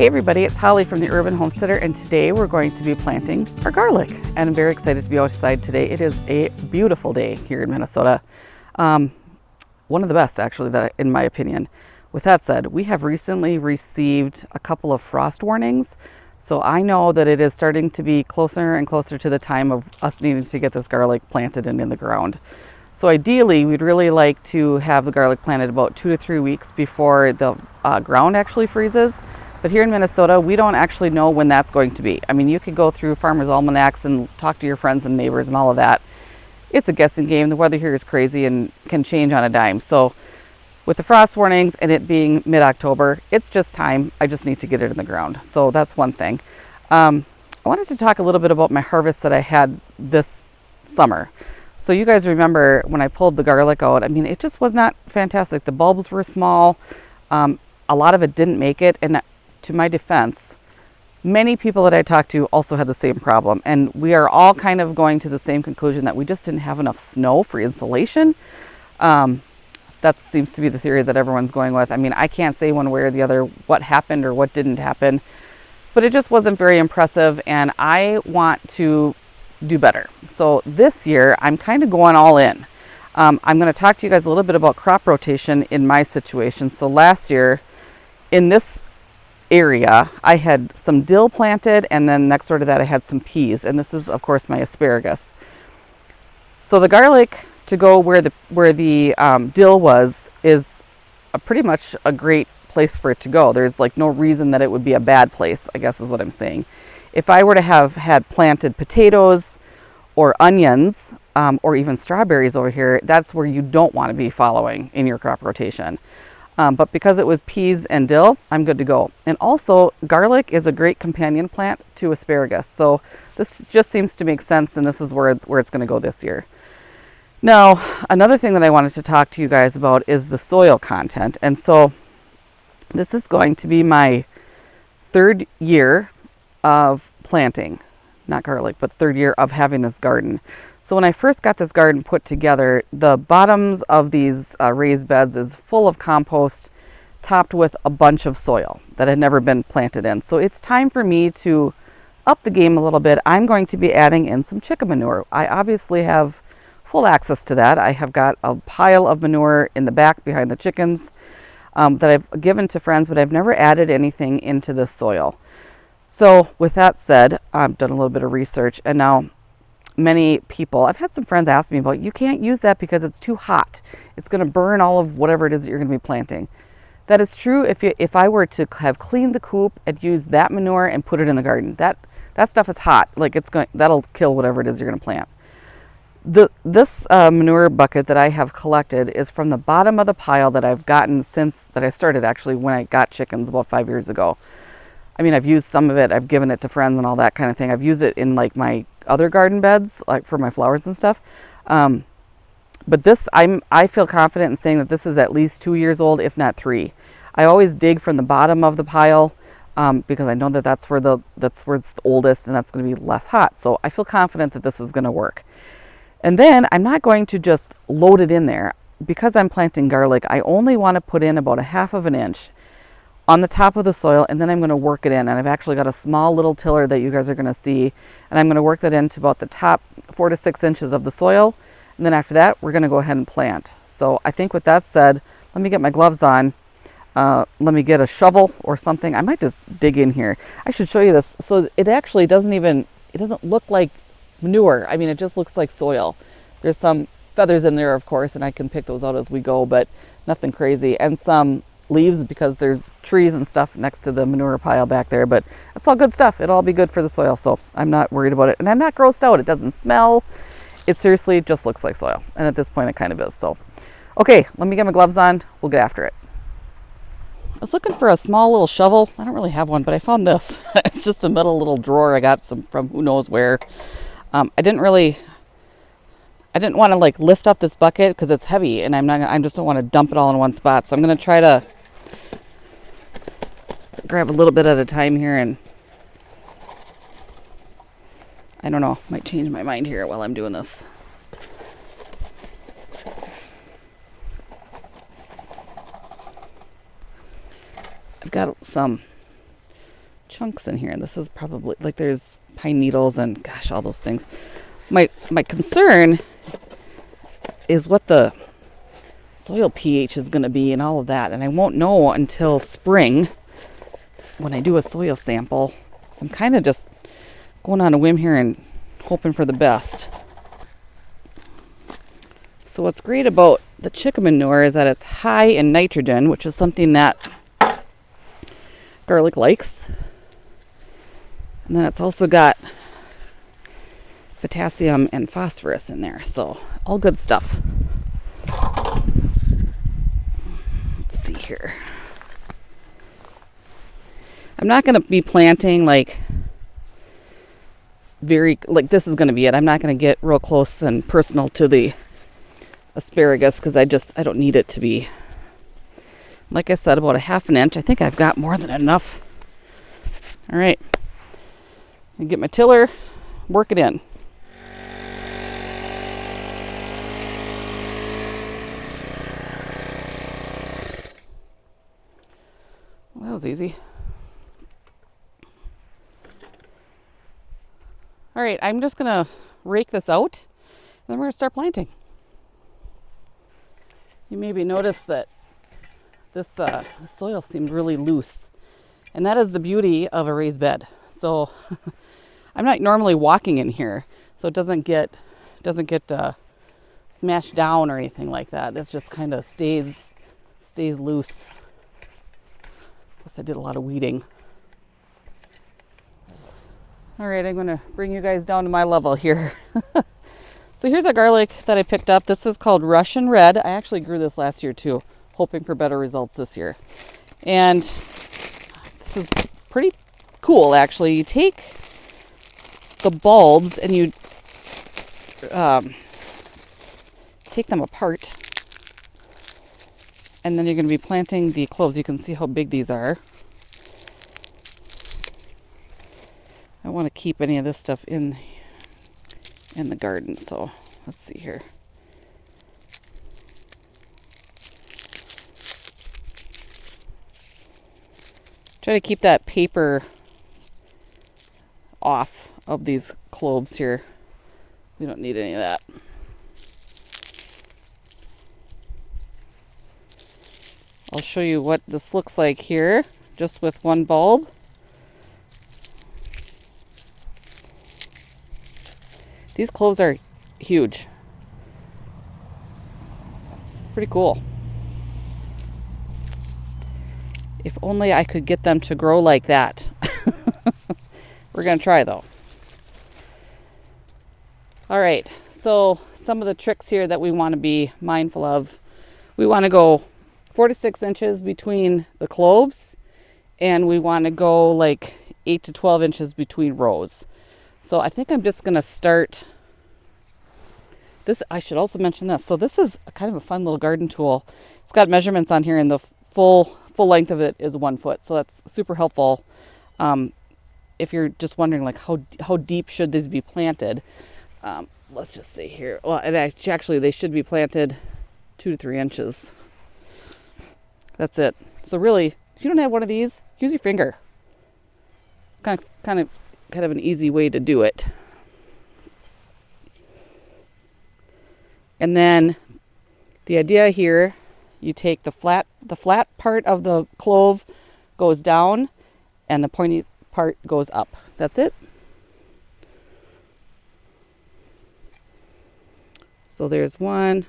Hey everybody, it's Holly from the Urban Homesteader, and today we're going to be planting our garlic. And I'm very excited to be outside today. It is a beautiful day here in Minnesota. One of the best, actually, in my opinion. With that said, we have recently received a couple of frost warnings. So I know that it is starting to be closer and closer to the time of us needing to get this garlic planted and in the ground. So ideally, we'd really like to have the garlic planted about 2 to 3 weeks before the ground actually freezes. But here in Minnesota, we don't actually know when that's going to be. I mean, you can go through farmers' almanacs and talk to your friends and neighbors and all of that. It's a guessing game. The weather here is crazy and can change on a dime. So with the frost warnings and it being mid-October, it's just time. I just need to get it in the ground. So that's one thing. I wanted to talk a little bit about my harvest that I had this summer. So you guys remember when I pulled the garlic out, I mean, it just was not fantastic. The bulbs were small. A lot of it didn't make it. And to my defense, many people that I talked to also had the same problem. And we are all kind of going to the same conclusion that we just didn't have enough snow for insulation. That seems to be the theory that everyone's going with. I mean, I can't say one way or the other what happened or what didn't happen, but it just wasn't very impressive, and I want to do better. So this year, I'm kind of going all in. I'm going to talk to you guys a little bit about crop rotation in my situation. So last year, in this area, I had some dill planted, and then next door to that I had some peas, and this is of course my asparagus. So the garlic to go where the dill was is pretty much a great place for it to go. There's like no reason that it would be a bad place, I guess is what I'm saying. If I were to have had planted potatoes or onions or even strawberries over here, that's where you don't want to be following in your crop rotation. But because it was peas and dill, I'm good to go. And also, garlic is a great companion plant to asparagus. So this just seems to make sense, and this is where it's going to go this year. Now, another thing that I wanted to talk to you guys about is the soil content. And so this is going to be my third year of planting, not garlic, but third year of having this garden. So when I first got this garden put together, the bottoms of these raised beds is full of compost topped with a bunch of soil that had never been planted in. So it's time for me to up the game a little bit. I'm going to be adding in some chicken manure. I obviously have full access to that. I have got a pile of manure in the back behind the chickens that I've given to friends, but I've never added anything into the soil. So with that said, I've done a little bit of research, and now many people, I've had some friends ask me about, you can't use that because it's too hot. It's going to burn all of whatever it is that you're going to be planting. That is true if I were to have cleaned the coop and used that manure and put it in the garden. That stuff is hot. Like that'll kill whatever it is you're going to plant. This manure bucket that I have collected is from the bottom of the pile that I've gotten since that I started, actually, when I got chickens about 5 years ago. I mean, I've used some of it. I've given it to friends and all that kind of thing. I've used it in like my other garden beds, like for my flowers and stuff. But this, I feel confident in saying that this is at least 2 years old, if not 3. I always dig from the bottom of the pile because I know that that's where it's the oldest and that's going to be less hot. So I feel confident that this is going to work. And then I'm not going to just load it in there. Because I'm planting garlic, I only want to put in about 1/2 inch on the top of the soil, and then I'm going to work it in. And I've actually got a small little tiller that you guys are going to see, and I'm going to work that into about the top 4 to 6 inches of the soil. And then after that, we're going to go ahead and plant. So I think with that said, let me get my gloves on. Let me get a shovel or something. I might just dig in here. I should show you this. So it actually doesn't look like manure. I mean, it just looks like soil. There's some feathers in there, of course, and I can pick those out as we go, but nothing crazy. And some leaves because there's trees and stuff next to the manure pile back there, but that's all good stuff. It'll all be good for the soil, so I'm not worried about it. And I'm not grossed out. It doesn't smell. It seriously just looks like soil. And at this point, it kind of is. So, okay, let me get my gloves on. We'll get after it. I was looking for a small little shovel. I don't really have one, but I found this. It's just a metal little drawer I got some from who knows where. I didn't want to like lift up this bucket because it's heavy, and I just don't want to dump it all in one spot. So I'm going to try to grab a little bit at a time here, and I don't know, might change my mind here while I'm doing this. I've got some chunks in here. This is probably, like, there's pine needles and gosh, all those things. My concern is what the soil pH is going to be and all of that, and I won't know until spring when I do a soil sample. So I'm kind of just going on a whim here and hoping for the best. So what's great about the chicken manure is that it's high in nitrogen, which is something that garlic likes. And then it's also got potassium and phosphorus in there, so all good stuff. Let's see here. I'm not going to be planting like this is going to be it. I'm not going to get real close and personal to the asparagus because I don't need it to be, like I said, about a ½ inch. I think I've got more than enough. All right, I get my tiller, work it in. Well, that was easy. All right, I'm just gonna rake this out and then we're gonna start planting. You maybe noticed that this soil seemed really loose, and that is the beauty of a raised bed. So I'm not normally walking in here, so it doesn't get smashed down or anything like that. It just kind of stays loose. Plus I did a lot of weeding. All right, I'm gonna bring you guys down to my level here. So here's a garlic that I picked up. This is called Russian Red. I actually grew this last year too, hoping for better results this year. And this is pretty cool, actually. You take the bulbs and you take them apart, and then you're going to be planting the cloves. You can see how big these are. I want to keep any of this stuff in the garden, so let's see here. Try to keep that paper off of these cloves here. We don't need any of that. I'll show you what this looks like here, just with one bulb. These cloves are huge. Pretty cool. If only I could get them to grow like that. We're gonna try though. All right, so some of the tricks here that we want to be mindful of. We want to go 4 to 6 inches between the cloves, and we want to go like 8 to 12 inches between rows. So I think I'm just gonna start this. I should also mention this. So this is kind of a fun little garden tool. It's got measurements on here, and the full length of it is 1 foot. So that's super helpful. If you're just wondering like how deep should these be planted, let's just see here. Well, and actually they should be planted 2 to 3 inches. That's it. So really, if you don't have one of these, use your finger. It's kind of an easy way to do it. And then the idea here, you take the flat part of the clove goes down and the pointy part goes up. That's it. So there's one.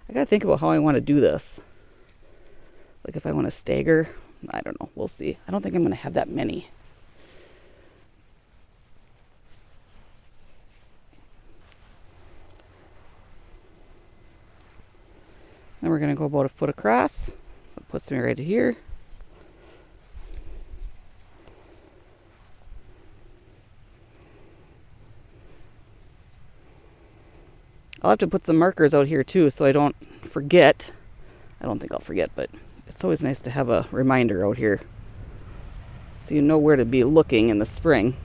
I gotta think about how I want to do this. Like if I want to stagger, I don't know. We'll see. I don't think I'm going to have that many. Then we're going to go about 1 foot across. That puts me right here. I'll have to put some markers out here too so I don't forget. I don't think I'll forget, but it's always nice to have a reminder out here so you know where to be looking in the spring.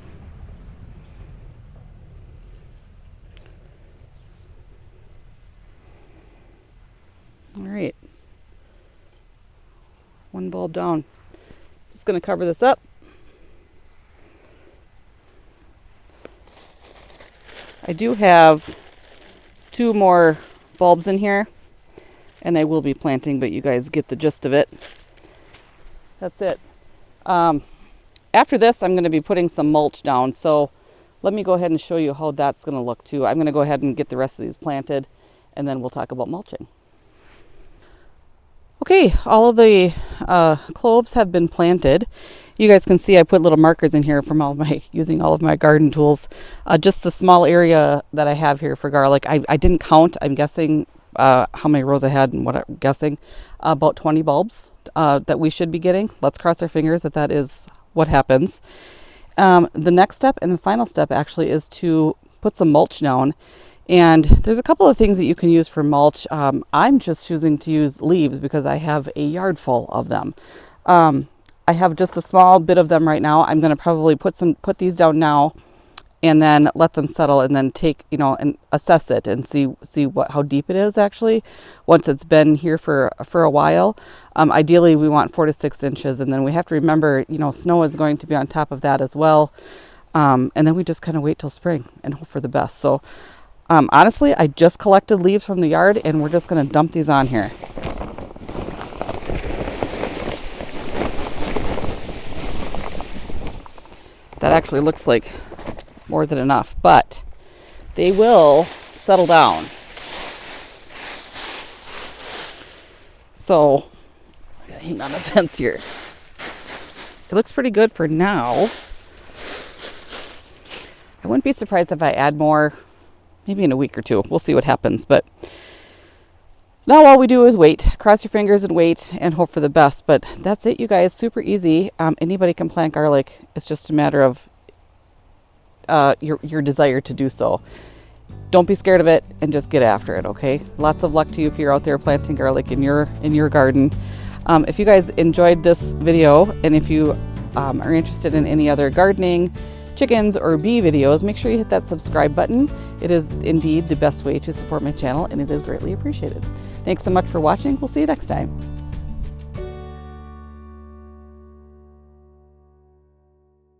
All right, 1 bulb down. Just going to cover this up I do have 2 more bulbs in here, and I will be planting, but you guys get the gist of it. That's it. After this, I'm going to be putting some mulch down, so let me go ahead and show you how that's going to look too. I'm going to go ahead and get the rest of these planted, and then we'll talk about mulching. Okay, all of the cloves have been planted. You guys can see I put little markers in here from using all of my garden tools. Just the small area that I have here for garlic. I didn't count. I'm guessing how many rows I had, and what I'm guessing about 20 bulbs that we should be getting. Let's cross our fingers that that is what happens. The next step and the final step actually is to put some mulch down. And there's a couple of things that you can use for mulch. I'm just choosing to use leaves because I have a yard full of them. I have just a small bit of them right now. I'm going to probably put these down now, and then let them settle, and then take, and assess it and see how deep it is actually once it's been here for a while. Ideally, we want 4 to 6 inches, and then we have to remember, snow is going to be on top of that as well. And then we just kind of wait till spring and hope for the best. So honestly, I just collected leaves from the yard, and we're just going to dump these on here. That actually looks like more than enough, but they will settle down. So I gotta hang on the fence here. It looks pretty good for now. I wouldn't be surprised if I add more, maybe in a week or 2. We'll see what happens. But now all we do is wait. Cross your fingers and wait and hope for the best. But that's it, you guys. Super easy. Anybody can plant garlic. It's just a matter of your desire to do so. Don't be scared of it, and just get after it, okay? Lots of luck to you if you're out there planting garlic in your garden. If you guys enjoyed this video, and if you are interested in any other gardening, chickens, or bee videos, make sure you hit that subscribe button. It is indeed the best way to support my channel, and it is greatly appreciated. Thanks so much for watching. We'll see you next time.